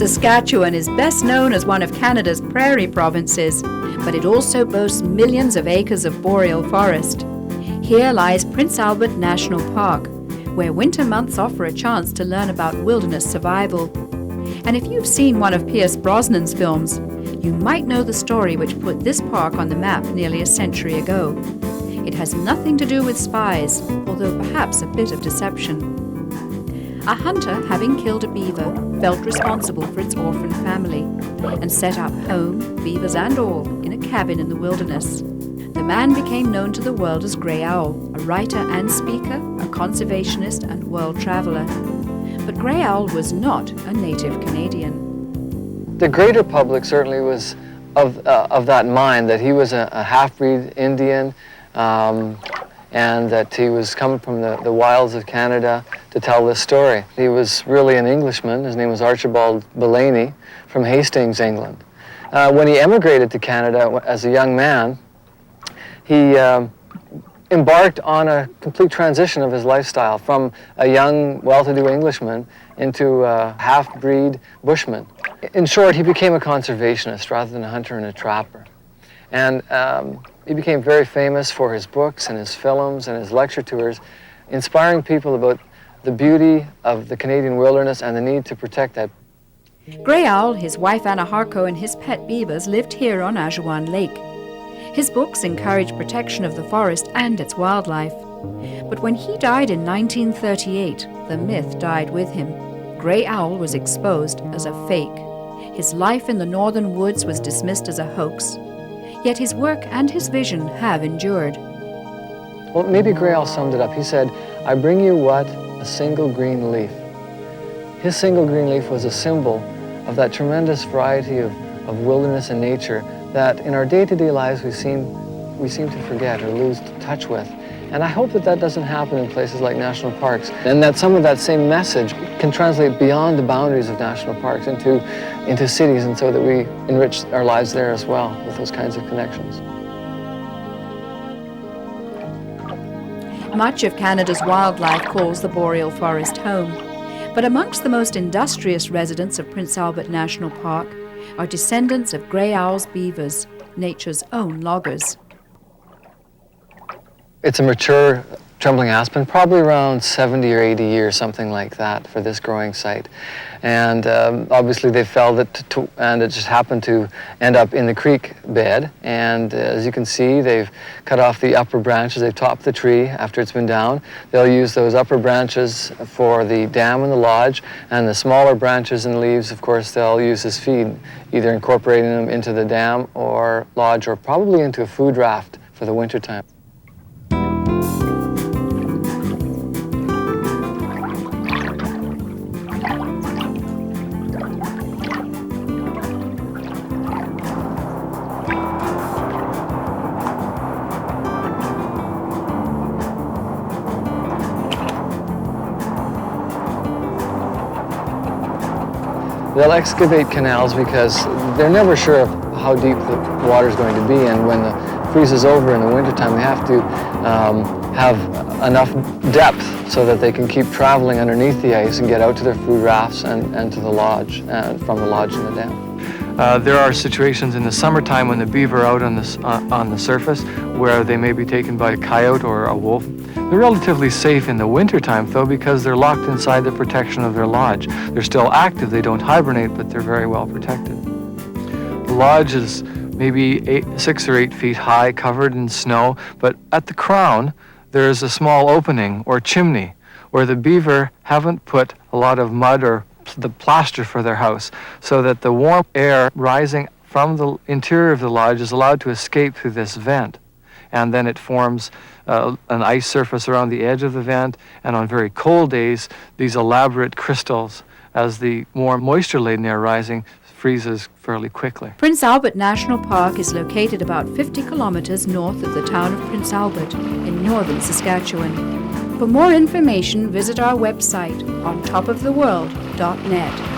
Saskatchewan is best known as one of Canada's prairie provinces, but it also boasts millions of acres of boreal forest. Here lies Prince Albert National Park, where winter months offer a chance to learn about wilderness survival. And if you've seen one of Pierce Brosnan's films, you might know the story which put this park on the map nearly a century ago. It has nothing to do with spies, although perhaps a bit of deception. A hunter, having killed a beaver, felt responsible for its orphaned family and set up home, beavers and all, in a cabin in the wilderness. The man became known to the world as Grey Owl, a writer and speaker, a conservationist and world traveler. But Grey Owl was not a native Canadian. The greater public certainly was of that mind that he was a half-breed Indian, and that he was coming from the wilds of Canada to tell this story. He was really an Englishman. His name was Archibald Bellany from Hastings, England. When he emigrated to Canada as a young man, he embarked on a complete transition of his lifestyle from a young, well-to-do Englishman into a half-breed bushman. In short, he became a conservationist rather than a hunter and a trapper. And he became very famous for his books and his films and his lecture tours, inspiring people about the beauty of the Canadian wilderness and the need to protect that. Grey Owl, his wife Anna Harco, and his pet beavers lived here on Ajawan Lake. His books encouraged protection of the forest and its wildlife. But when he died in 1938, the myth died with him. Grey Owl was exposed as a fake. His life in the northern woods was dismissed as a hoax. Yet his work and his vision have endured. Well, maybe Grey Owl summed it up. He said, "I bring you what? A single green leaf." His single green leaf was a symbol of that tremendous variety of wilderness and nature that in our day-to-day lives we seem to forget or lose touch with. And I hope that doesn't happen in places like national parks, and that some of that same message can translate beyond the boundaries of national parks into cities, and so that we enrich our lives there as well with those kinds of connections. Much of Canada's wildlife calls the boreal forest home, but amongst the most industrious residents of Prince Albert National Park are descendants of Grey Owl's beavers, nature's own loggers. It's a mature trembling aspen, probably around 70 or 80 years, something like that, for this growing site. And obviously they felled it, and it just happened to end up in the creek bed. And as you can see, they've cut off the upper branches. They've topped the tree after it's been down. They'll use those upper branches for the dam and the lodge, and the smaller branches and leaves, of course, they'll use as feed, either incorporating them into the dam or lodge, or probably into a food raft for the wintertime. They'll excavate canals because they're never sure of how deep the water is going to be, and when it freezes over in the wintertime, they have to have enough depth so that they can keep traveling underneath the ice and get out to their food rafts and to the lodge, and from the lodge in the dam. There are situations in the summertime when the beaver are out on the surface where they may be taken by a coyote or a wolf. They're relatively safe in the wintertime, though, because they're locked inside the protection of their lodge. They're still active, they don't hibernate, but they're very well protected. The lodge is maybe 6 or 8 feet high, covered in snow, but at the crown there's a small opening or chimney where the beaver haven't put a lot of mud or the plaster for their house, so that the warm air rising from the interior of the lodge is allowed to escape through this vent. And then it forms an ice surface around the edge of the vent, and on very cold days, these elaborate crystals, as the warm moisture-laden air rising, freezes fairly quickly. Prince Albert National Park is located about 50 kilometers north of the town of Prince Albert in northern Saskatchewan. For more information, visit our website on topoftheworld.net.